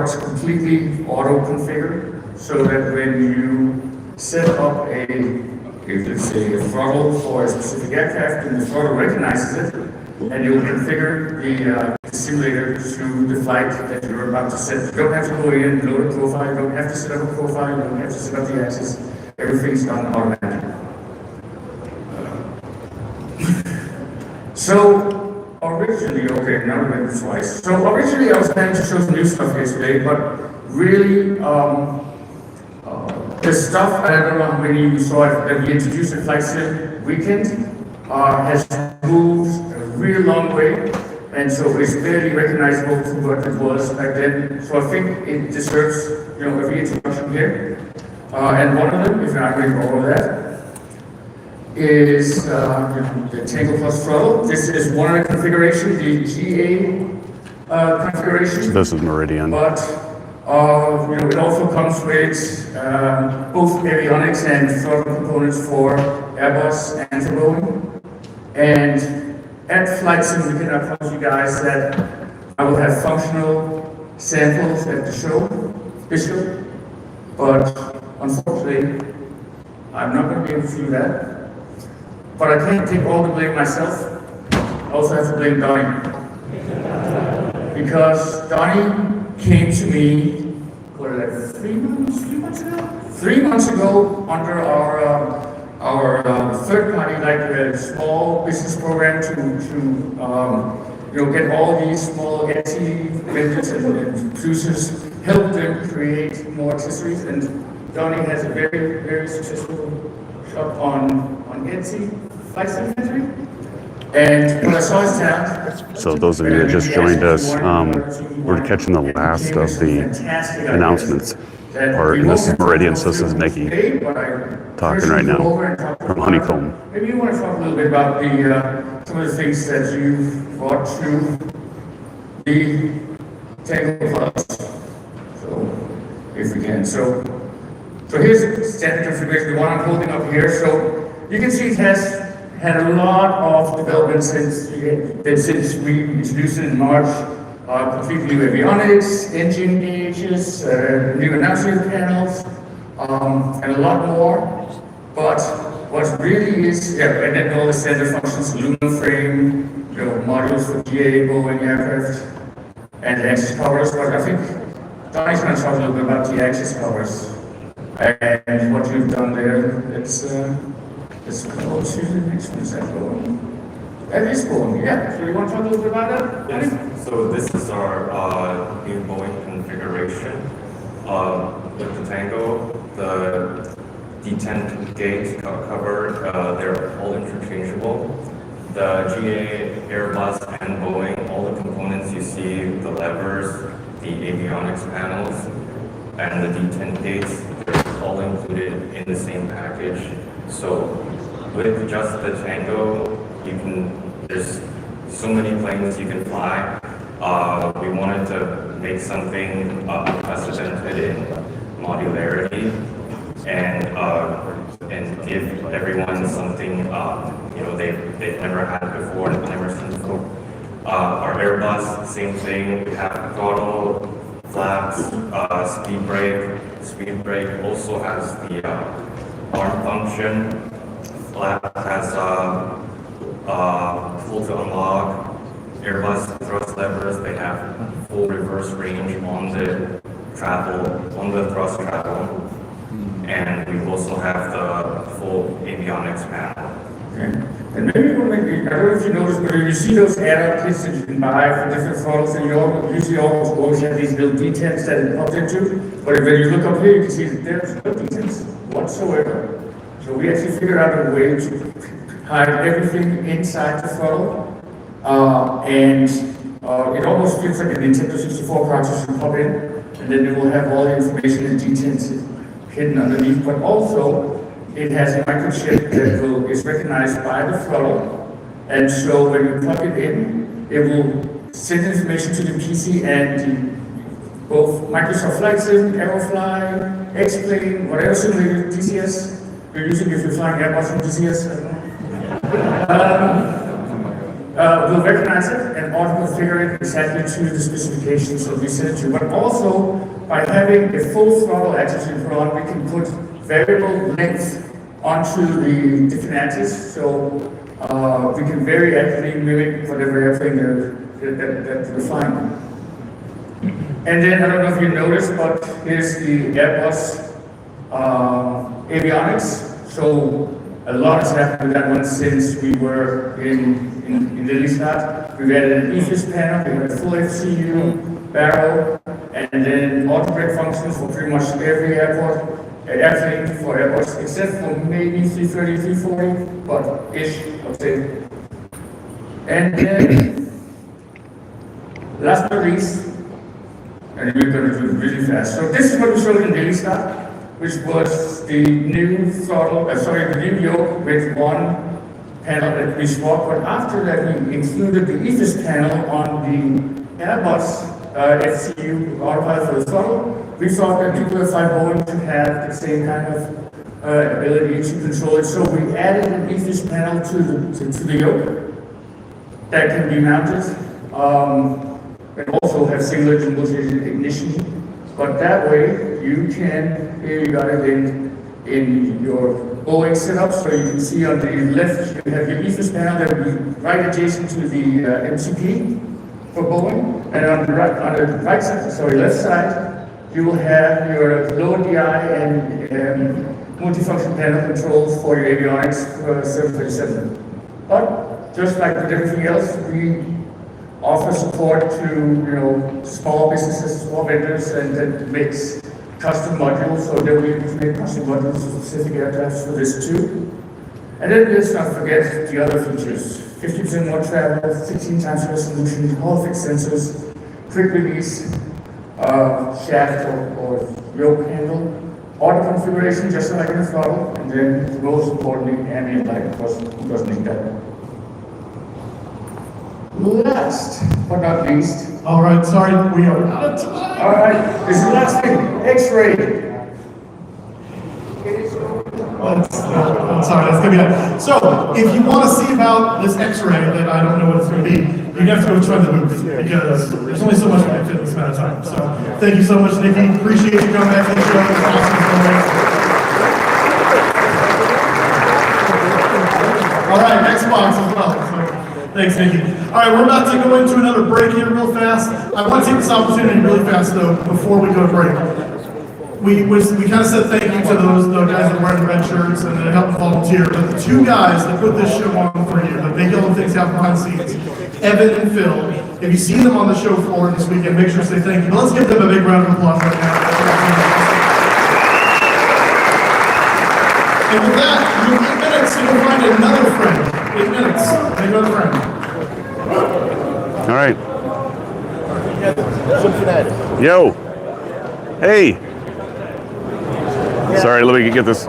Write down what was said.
it's completely auto-configured, so that when you set up let's say a throttle for a specific aircraft, and the throttle recognizes it, and you'll configure the simulator to the flight that you're about to set. You don't have to go in, load a profile, you don't have to set up a profile, you don't have to set up the axis. Everything's done automatically. So originally, okay, now we went twice. So originally I was planning to show some new stuff yesterday, but really the stuff, I don't know how many you saw it, that we introduced at Flight Sim Weekend has moved a real long way, and so it's barely recognizable to what it was back then. So I think it deserves, a reintroduction here. And one of them, if you're not going over that, is the Tango Plus throttle. This is one of the configuration, the GA configuration. So this is Meridian. But it also comes with both avionics and throttle components for Airbus and for Boeing. And at Flight Sim Weekend, I promise you guys that I will have functional samples at the show, but unfortunately, I'm not going to be able to do that. But I can't take all the blame myself. I also have to blame Donnie. Because Donnie came to me, 3 months ago, under our third party, like a small business program to get all these small Etsy vendors and producers, help them create more accessories. And Donnie has a very, very successful shop on Etsy, Flight SimFanatic. And when I saw his talent, so those of you that just joined us, we're catching the last of the announcements. And this is Meridian, so this is Nikki talking right now from Honeycomb. Maybe you want to talk a little bit about some of the things that you brought to the Tango Plus. So, if we can. So here's the standard configuration, the one I'm holding up here. So you can see it has had a lot of development since we introduced it in March. Completely new avionics, engine gauges, new announcement panels, and a lot more. But what really is, and then all the standard functions, aluminum frame, modules for GA, Boeing aircraft, and the axis covers. But I think Donnie's going to talk a little bit about the axis covers and what you've done there. Let's go to the next one. Is that going? That is going, yeah. So you want to talk a little bit about that? Yes. So this is our new Boeing configuration. With the Tango, the D10 gauge cover, they're all interchangeable. The GA, Airbus, and Boeing, all the components you see, the levers, the avionics panels, and the D10 gates, they're all included in the same package. So with just the Tango, there's so many planes you can fly. We wanted to make something unprecedented in modularity and give everyone something they've never had before and never seen before. Our Airbus, same thing. We have throttle, flaps, speed brake. Speed brake also has the arm function. Flap has full to unlock. Airbus thrust levers, they have full reverse range on the thrust travel. And we also have the full avionics panel. Okay. And maybe I don't know if you noticed, but you see those add-up kits that you can buy for different throttles, and you usually always have these little D10s that it pops into. But when you look up here, you can see that there's no D10s whatsoever. So we actually figured out a way to hide everything inside the throttle. And it almost feels like a Nintendo 64 cartridge to pop in, and then it will have all the information and D10s hidden underneath. But also, it has a microchip that is recognized by the throttle, and so when you plug it in, it will send information to the PC and both Microsoft Flight Sim, Aerofly, X-Plane, whatever simulator DCS you're using if you're flying Airbus from DCS. will recognize it and auto-configure it exactly to the specifications that we set to. But also, by having a full throttle axis in front, we can put variable length onto the different axes, so we can very accurately mimic whatever airplane that we're flying. And then, I don't know if you noticed, but here's the Airbus avionics. So a lot has happened with that one since we were in Lillysat. We've added an EFIS panel, we have a full FCU barrel, and then auto-brake functions for pretty much every airplane for Airbus, except for maybe 330, 340, but ish, I would say. And then, last but not least, and we're going to do it really fast. So this is what we showed in Lillysat, which was the new throttle, the new yoke with one panel that we swapped. But after that, we included the EFIS panel on the Airbus FCU autopilot for the throttle. We thought that people that fly Boeing should have the same kind of ability to control it. So we added an EFIS panel to the yoke that can be mounted. And also have single engine multi-engine ignition, but that way you can, here you got it in your Boeing setup, so you can see on the left you have your EFIS panel that will be right adjacent to the MCP for Boeing, and on the right side, left side, you will have your low DI and multifunction panel controls for your avionics for 737. But just like with everything else, we offer support to small businesses, small vendors, and that makes custom modules. So they will be able to make custom modules for specific aircrafts for this too. And then let's not forget the other features: 50% more travel, 16 times resolution, all fixed sensors, quick release, shaft or yoke handle, auto configuration just like in the throttle, and then most importantly, ambient light. Because who doesn't need that? Last but not least. All right, sorry, we are out of time. All right, this is the last thing, X-ray. I'm sorry, that's gonna be that. So, if you want to see about this X-ray that I don't know what it's gonna be, you have to go try the booth because there's only so much we can fit in this amount of time. So, thank you so much, Nikki. Appreciate you coming back to the show. It's awesome. All right, next box as well. So, thanks, Nikki. All right, we're about to go into another break here real fast. I want to take this opportunity really fast, though, before we go to break. We kind of said thank you to those guys that wear the red shirts and that helped volunteer, but the two guys that put this show on for you, that make all the things happen behind the scenes, Evan and Phil, if you see them on the show floor this weekend, make sure to say thank you. But let's give them a big round of applause right now. And with that, you have 8 minutes to go find another friend. 8 minutes. Make another friend. All right. SimFanatic. Yo. Hey. Sorry, let me get this.